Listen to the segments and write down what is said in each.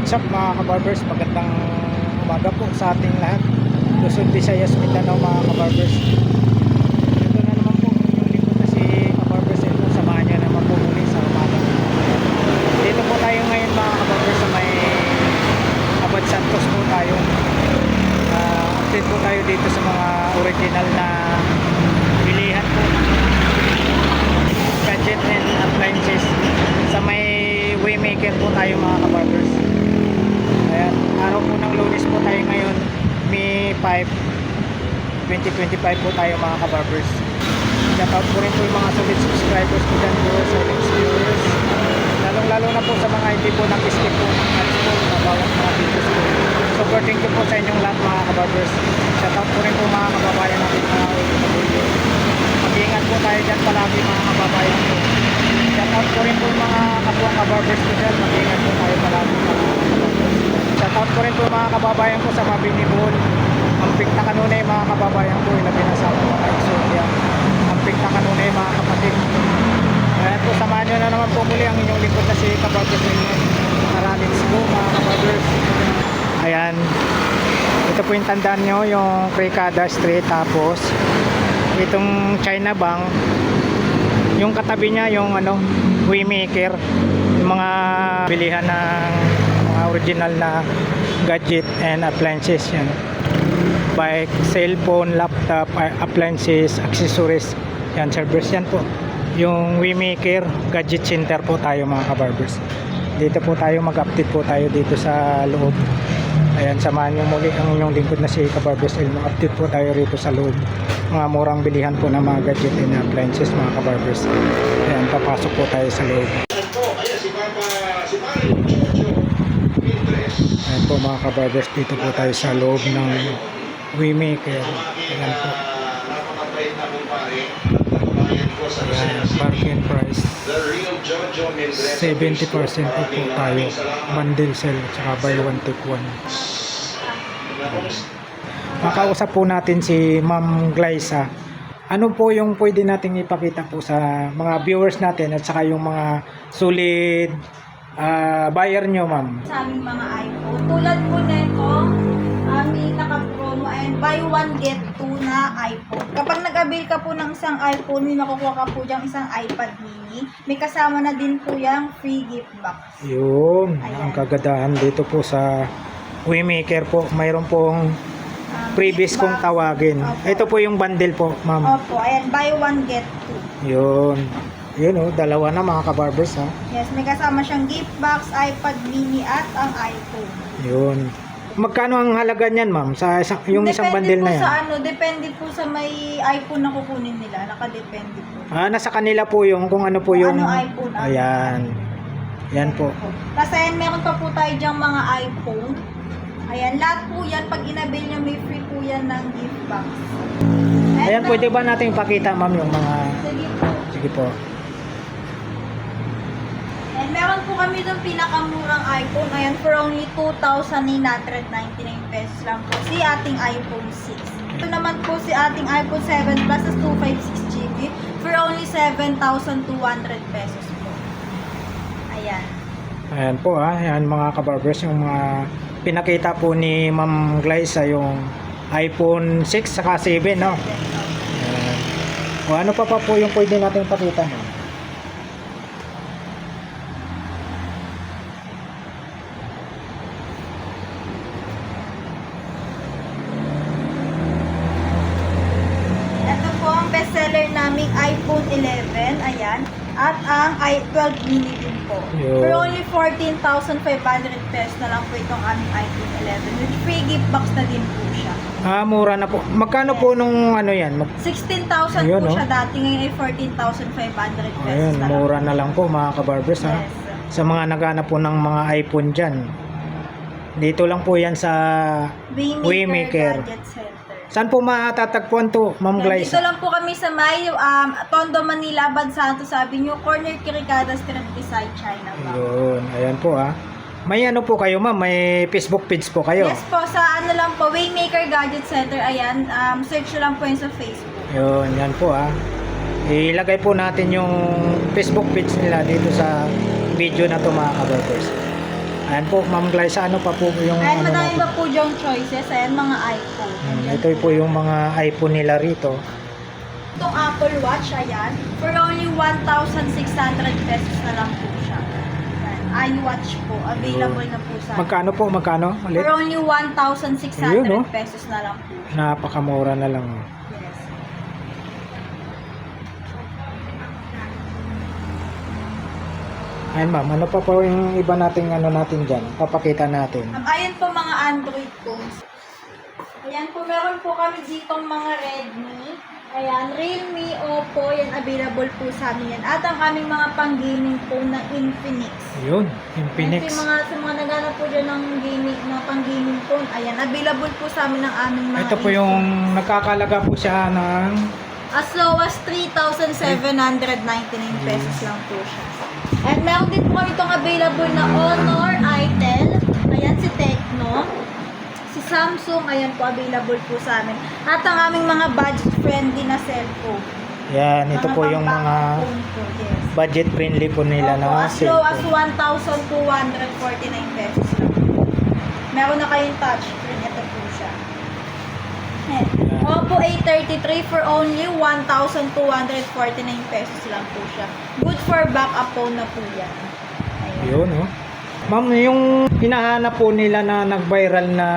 What's up mga kabarbers, magandang umaga po sa ating lahat. Luzon, Visayas, Mindanao mga kabarbers. Ito na naman po yung lingkod na si kabarbers. Ito, samahan niya naman po muli sa umaga. Dito po tayo ngayon mga kabarbers sa may Abad Santos po tayo. Update po tayo dito sa mga original na bilihan po ng gadget and appliances. Sa may Waymaker po tayo mga kabarbers. Ayan, araw po ng Lunes po tayo ngayon, May 5, 2025 po tayo mga kabarbers. Shout out po rin po yung mga solid subscribers po dyan, viewers, viewers. Lalong lalo na po sa mga hindi po nag-skip po ng ads po na bawat mga videos po. Supporting ko po sa inyong lahat mga kabarbers. Shout out po rin po mga kababayan natin mga OFW. Mag-iingat po tayo dyan palagi mga kababayan po. Shout out po rin po yung mga kapuang kabarbers ko dyan. Mag-iingat po tayo palagi mga kabarbers. Shout out po rin po mga kababayan ko sa Mabinibol. Amping na kanunay mga kababayan ko. Ilagay na sa mga Exodia. Amping na kanunay mga kapatid. Ayan po, samahan nyo na naman po muli ang inyong lingkod na si kabarbers ninyo. Maraming po mga kabarbers. Ayan. Ito po yung tandaan nyo, yung Cricada Street. Tapos itong China Bank, yung katabi niya yung Waymaker, yung mga bilihan ng mga original na gadget and appliances yan. Bike, cellphone, laptop, appliances, accessories yan, servers yan po. Yung Waymaker Gadget Center po tayo mga kabarbers. Dito po tayo mag-update po tayo dito sa loob. Ayan, samahan nyo muli ang inyong lingkod na si kabarbers Elmo. Update po tayo rito sa loob. Mga murang bilihan po ng mga gadget and appliances mga kabarbers. Ayan, papasok po tayo sa loob. Ayan po mga kabarbers, dito po tayo sa loob ng Waymaker. Ayan po. Ayan, parking price 70% po tayo. Bundle sale at saka buy one take one. Makausap po natin si Ma'am Glyza. Ano po yung pwede nating ipakita po sa mga viewers natin at saka yung mga solid buyer nyo, ma'am? Sa aming mga iPhone. Tulad po nito, aming naka-promo and buy one get two na iPhone. Kapag nag-avail ka po ng isang iPhone, may makukuha ka po diyang isang iPad mini. May kasama na din po yung free gift box. Yun, Ayan. ang kagadahan dito po sa Waymaker po. Mayroon pong previous gift kong box. tawagin. Opo. Ito po yung bundle po, ma'am. Opo, ayan, buy one get two. Yun. Yun oh, dalawa na mga kabarbers ha. Yes, may kasama siyang gift box, iPad mini at ang iPhone. Yun. Magkano ang halaga niyan, ma'am? Sa yung isang bundle na yan? Depende po sa may iPhone na kukunin nila. Nakadepende po. Nasa kanila po yung kung ano po yung... Ano iPhone? Ayan. Yan po. Tapos ayan, meron pa po tayo dyang mga iPhone. Ayan, lahat po yan. Pag inabil nyo, may free po yan ng gift box. Ayan, pwede ba natin ipakita, ma'am, yung mga... Sige po. Sige po. And meron po kami doon pinakamurang iPhone. Ayan, for only 2,999 pesos lang po. Si ating iPhone 6. Ito naman po si ating iPhone 7 Plus as 256GB for only 7,200 pesos po. Ayan. Ayan po ayan mga kabarbers, yung mga pinakita po ni Ma'am Glyza, yung iPhone 6 saka 7, no? Ayan. O ano pa po yung pwede natin pakita, no? Ito po ang bestseller naming iPhone 11. Ayan. At ang i12 mini din po. Yun. For only 14,500 pesos na lang po itong aming iPhone 11. With free gift box na din po siya. Mura na po. Magkano po nung ano yan? 16,000 Ayun, po no? siya dati. Ngayon ay 14,500 pesos Ayun, na lang. mura na lang po mga kabarbers, ha? Yes. Sa mga naghanap po ng mga iPhone dyan. Dito lang po yan sa Waymaker. Gadget Center. Saan po matatagpuan to, Ma'am Dito Glyza? lang po kami sa may Tondo, Manila, Abad Santos Avenue, corner Cricada Street beside China Bank. Yun, ayan po May ano po kayo, ma'am? May Facebook page po kayo? Yes po, sa ano lang po, Waymaker Gadget Center, ayan, search nyo lang po yun sa Facebook. Yun, yan po Ilagay po natin yung Facebook page nila dito sa video na to mga kabarbers. Ayan po, Ma'am Glyza, ano pa po yung Ayan, ano madami natin? pa po yung choices. Ayan, mga iPhone. Ito po yung mga iPhone nila rito. Itong Apple Watch, ayan, for only 1,600 pesos na lang po siya. Ayan, iWatch po, available na po sa Magkano po? Magkano? Ulit? For only 1,600 Ayun, no? pesos na lang po. Napakamura na lang. Oh. Yes. Ayan ma'am, ano pa po yung iba nating ano natin dyan? Papakita natin. Ayan po mga Android phones. Ayan po, meron po kami ditong mga Redmi. Ayan, Realme, Oppo, yan available po sa amin yan. At ang aming mga pang-gaming phone na Infinix. Yun, yung Phoenix. Ayan po yung mga, sa mga naghanap po dyan ng gaming, ng pang-gaming phone. Ayan, available po sa amin ng aming mga Ito po yung nagkakalaga po siya ng as low as 3,799 pesos lang po siya. And meron din po kami itong available na Honor, Itel, ayan si Tecno, si Samsung, ayan po available po sa amin. At ang aming mga budget-friendly na cellphone. yan, ito po yung mga phone po, yes. budget friendly po nila Opo, na as low as cellphone. 1,249 pesos lang. Meron na kayong touchscreen, ito po siya. Oppo A33 for only 1,249 pesos lang po siya. Good for backup phone na po yan. Ayan. Yun, oh. Ma'am, yung hinahanap po nila na nag-viral na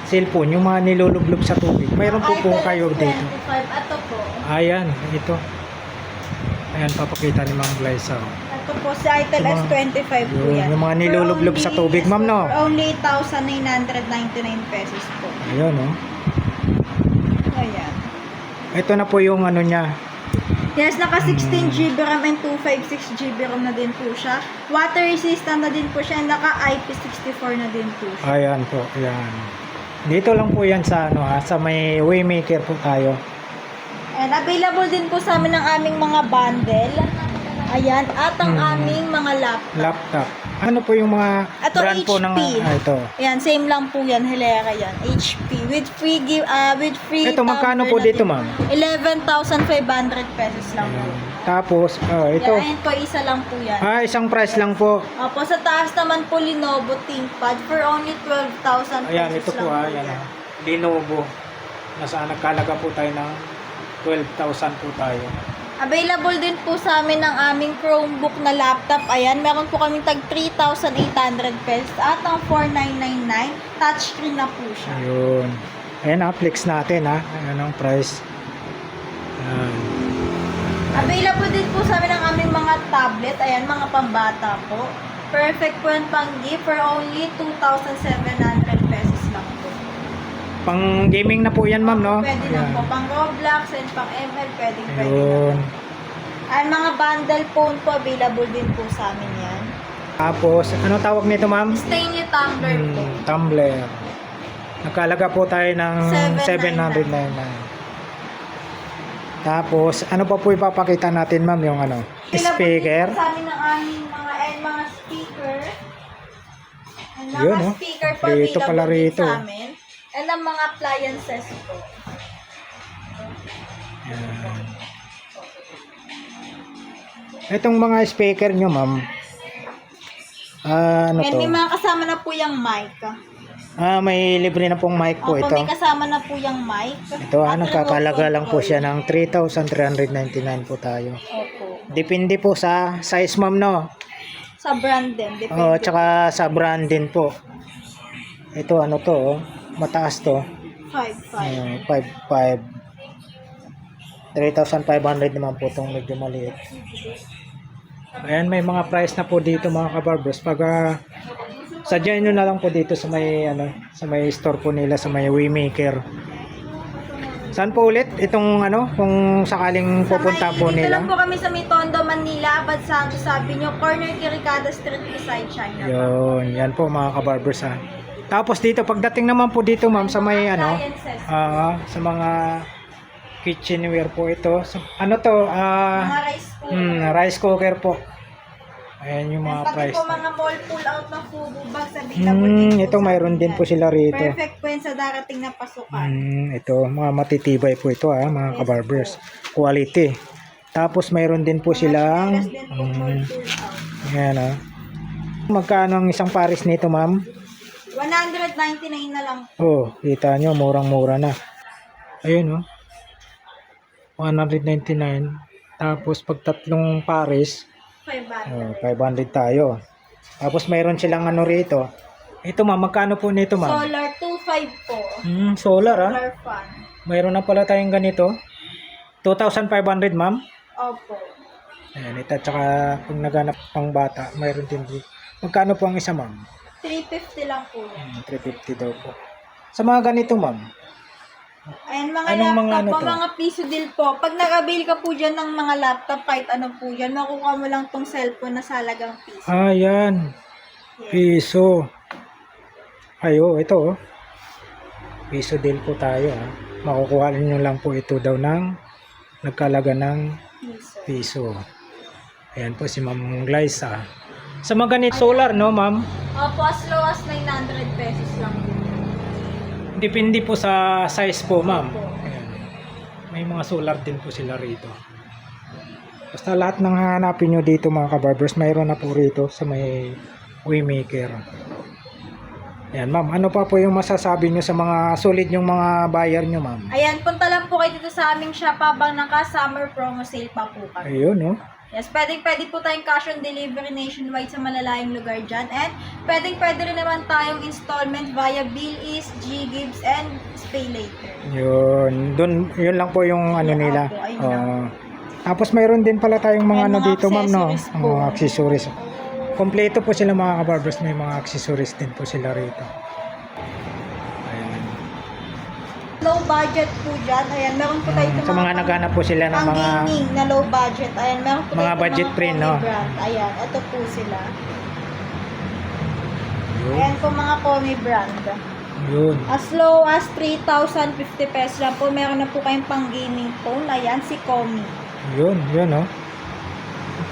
cellphone, yung mga nilulublob sa tubig, mayroon po po Itel kayo dito. S25, ito po. Ayan, ito. Ayan, papakita ni Ma'am Glyza. Oh. Ito po si Itel Yung mga- S25 po Yun, yan. yung mga nilulublob For sa only- tubig, ma'am, no? For only 8,999 pesos po. Ayun, oh. Ayan. Ito na po yung ano niya. Yes, naka 16 GB RAM and 256 GB RAM na din po siya. Water resistant na din po siya and naka IP64 na din po siya. Ayan po, ayan. Dito lang po yan sa ano ha, sa may Waymaker po tayo. And available din po sa amin ang aming mga bundle. Ayan, at ang aming mga laptop. Laptop. Ano po yung mga Ito, brand po ng HP. ito? Ayan, same lang po yan, Hilera yan. HP with free Ito magkano po tumbler dito, na ma'am? din. 11,500 pesos lang po. Ayan. Tapos ito. Yan, ayan po, isa lang po yan. Isang price lang po. Opo, sa taas naman po Lenovo ThinkPad for only 12,000 pesos Ayan, ito po lang ayan yan. Lenovo. Nasaan nagkalaga po tayo ng 12,000 po tayo. Available din po sa amin ang aming Chromebook na laptop. Ayan, meron po kaming tag 3,800 pesos at ang 4,999 touchscreen na po siya. Ayun. Ayan, flex natin ha. Ayan ang price. Ayan. Available din po sa amin ang aming mga tablet. Ayan, mga pambata po. Perfect po yan pang gift for only 2,700 pesos lang po. Pang gaming na po yan, ma'am, no? Pwede na Ayan. po. Pang Roblox and pang ML, pwede na. Ayun. Ang mga bundle phone po, available din po sa amin yan. Tapos, ano tawag nito, ma'am? Stanley tumbler po. Tumbler. Nagkalaga po tayo ng 799. 799. Tapos, ano pa po ipapakita natin, ma'am, yung ano? Speaker. Available din po sa amin ang aming mga speaker. Ang mga Yun, no? speaker po, Rito pala available din rito. sa amin. And ang mga appliances po. Ayan. Itong mga speaker nyo, ma'am. Ano And to? may mga kasama na po yung mic. May libre na pong mic po Opo, ito. may kasama na po yung mic. Ito, At nagkakalaga remote lang po control. siya ng 3,399 po tayo. Opo. Depende po sa size, ma'am, no? Sa brand din. Depende. Oh, tsaka sa brand din po. Ito, ano to, oh. Mataas to. 5,500. 5,500. 3,500 naman po itong medyo maliit. Ayan, may mga price na po dito mga kabarbers. Pag sadyain nyo na lang po dito sa may ano, sa may store po nila sa may Waymaker. Saan po ulit itong ano, kung sakaling pupunta po Dito nila? lang po kami sa Mitondo, Manila, Abad Santos, sabi nyo, corner Kirikada Street beside China. Yun, yan po mga kabarbers ha. Tapos dito, pagdating naman po dito ma'am sa may ano, Appliances. sa mga kitchenware po ito. So, ano to? Mga rice cooker. Rice cooker po. Ayan yung mga Pati price. po mga mall pull out ng fugu bags available din po Ito sa mayroon amin din yan. po sila rito. Perfect po yan sa darating na pasukan. Ito, mga matitibay po ito mga Yes kabarbers. Quality. Tapos mayroon din po silang Meron din po mall pull out. ayan Magkano ang isang pares nito, ma'am? 199 na lang. Oh, kita nyo, murang-mura na. Ayun, oh. 199. Tapos, pag tatlong pares, 500. 500 tayo. Tapos, mayroon silang ano rito. Ito, ma'am, magkano po nito, ma'am? Solar 2.5 po. Solar, ah. Solar fan. Mayroon na pala tayong ganito. 2,500, ma'am. Opo. Ayan, ito. Tsaka, kung naghanap pang bata, mayroon din dito. Magkano po ang isa, ma'am? 350 lang po yan. 350 daw po. Sa mga ganito, ma'am. Ayan, mga Anong laptop mga ano po, to? mga piso deal po. Pag nag-avail ka po dyan ng mga laptop, kahit ano po dyan, makukuha mo lang tong cellphone na sa halagang piso. Ayan. Yes. Piso. Ayo, ito, oh. Piso deal po tayo, ah. Makukuha nyo lang po ito daw ng nagkalaga ng Piso. piso. Ayan po si Ma'am Glyza. Sa mga ganito solar, no, ma'am? Opo, as low as 900 pesos lang po. Depende po sa size po, ma'am. Opo. Ayan. May mga solar din po sila rito. Basta lahat ng hanapin nyo dito, mga kabarbers, mayroon na po rito sa may Waymaker. Ayan, ma'am. Ano pa po yung masasabi nyo sa mga solid yung mga buyer nyo, ma'am? Ayan, punta lang po kayo dito sa aming shop habang naka-summer promo sale pa po kami. Ayun, no? Yes, pwede po tayong cash on delivery nationwide sa malalayong lugar dyan. And pwede rin naman tayong installment via Bill.is, G-Gibbs, and Pay Later. Yun. Dun, yun lang po yung ano Yeah, nila. opo, ayun lang. Tapos mayroon din pala tayong mga May ano mga dito, ma'am, no? accessories Ang po. mga accessories. Kompleto po sila, mga kabarbers. May mga accessories din po sila rito. Ayan. Low budget po dyan. Ayan, meron po tayo Sa mga naghanap po sila ng pang mga gaming na low budget. Ayan, meron po mga tayo budget print, no? Brand. Ayan, ito po sila. yun. Ayan po mga Komi brand. Yun. As low as 3,050 pesos lang po. Meron na po kayong pang gaming phone. Ayan, si Komi. Yun, no?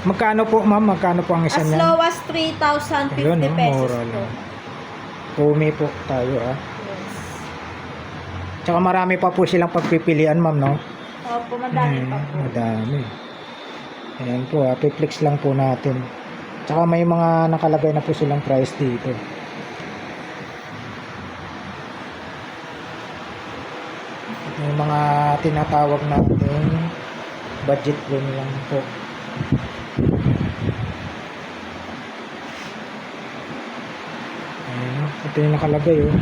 Magkano po, ma'am? Magkano po ang isa As niyan? low as 3,050 Ayun, no? pesos Mura po. lang. Pumi po tayo, ah. Yes. Tsaka marami pa po silang pagpipilian, ma'am, no? Opo, madami pa po. Madami. Ayan po, piplex lang po natin. Tsaka may mga nakalagay na po silang price dito. May mga tinatawag natin budget phone lang po. Ayan, ito yung nakalagay, oh.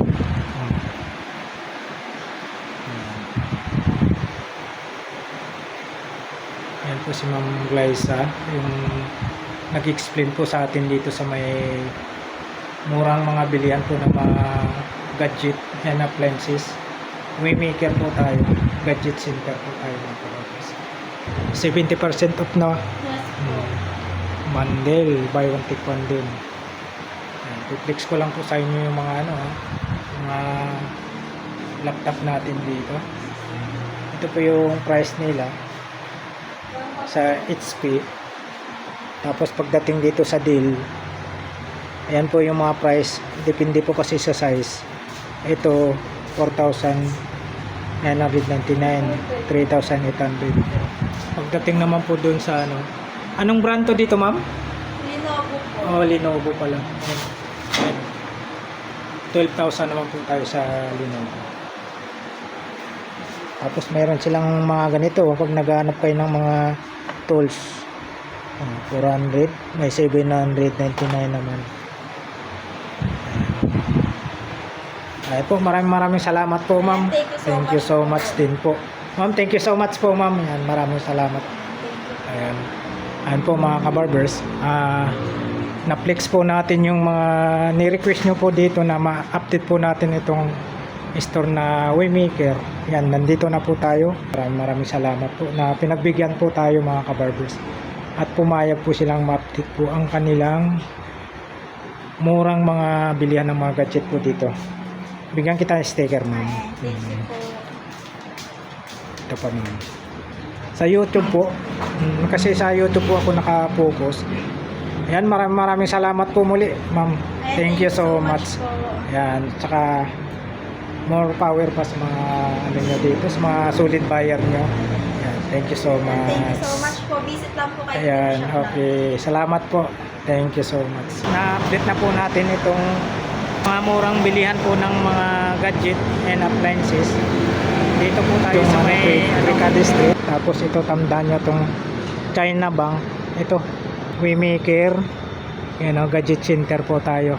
Ayan po si Ma'am Glyza, yung nag-explain po sa atin dito sa may murang mga bilihan po ng mga gadget and appliances. Waymaker po tayo, gadget center po tayo mga kapatid. 70% off na. Yes po. Mandel, buy one take one din. I-flex ko lang po sa inyo yung mga ano, mga laptop natin dito. Ito po yung price nila sa HP. Tapos pagdating dito sa deal, ayan po yung mga price. Depende po kasi sa size. Ito 4,999, 3,800. Pagdating naman po doon sa ano, anong brand to dito, ma'am? Lenovo po. Oh, Lenovo pala. Ayan. 12,000 naman po tayo sa Lenovo. Tapos meron silang mga ganito pag naghahanap kayo ng mga tools. 400, may 799 naman. Ay po, maraming salamat po, ma'am. Thank you so much. Din po. Ma'am, thank you so much po, ma'am. Yan, maraming salamat. Ayan. Ayan po mga kabarbers. Na-flex po natin yung mga ni-request nyo po dito na ma-update po natin itong store na Waymaker. Yan, nandito na po tayo. Maraming salamat po na pinagbigyan po tayo mga kabarbers. At pumayag po silang ma-update po ang kanilang murang mga bilihan ng mga gadget po dito. Bigyan kita ng sticker, ma'am. Thank you po. Ito pa, ma'am. Sa YouTube po, kasi sa YouTube po ako naka-focus. Ayan, maraming salamat po muli, ma'am. Thank you so much. po. Ayan, tsaka more power pa sa mga ano nyo dito, sa mga solid buyer nyo. Ayan, thank you so much. Thank you so much po. Visit lang po kayo Ayan, sa shop namin. okay. Salamat po. Thank you so much. Na-update na po natin itong mga murang bilihan po ng mga gadget and appliances. Dito po tayo sa may Rica District. Tapos ito, tandaan nyo itong China Bank. Ito, Waymaker. Yan o, gadget center po tayo.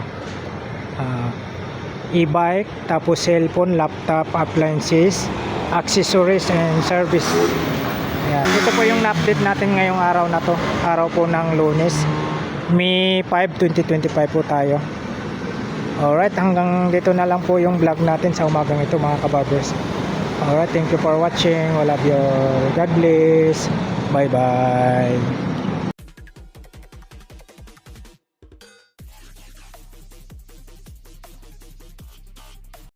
E-bike, tapos cellphone, laptop, appliances, accessories and service. Yan. Ito po yung na-update natin ngayong araw na to. Araw po ng Lunes. May 5, 2025 po tayo. Alright, hanggang dito na lang po yung vlog natin sa umagang ito mga kabarbers. Alright, thank you for watching. We love you. God bless. Bye bye.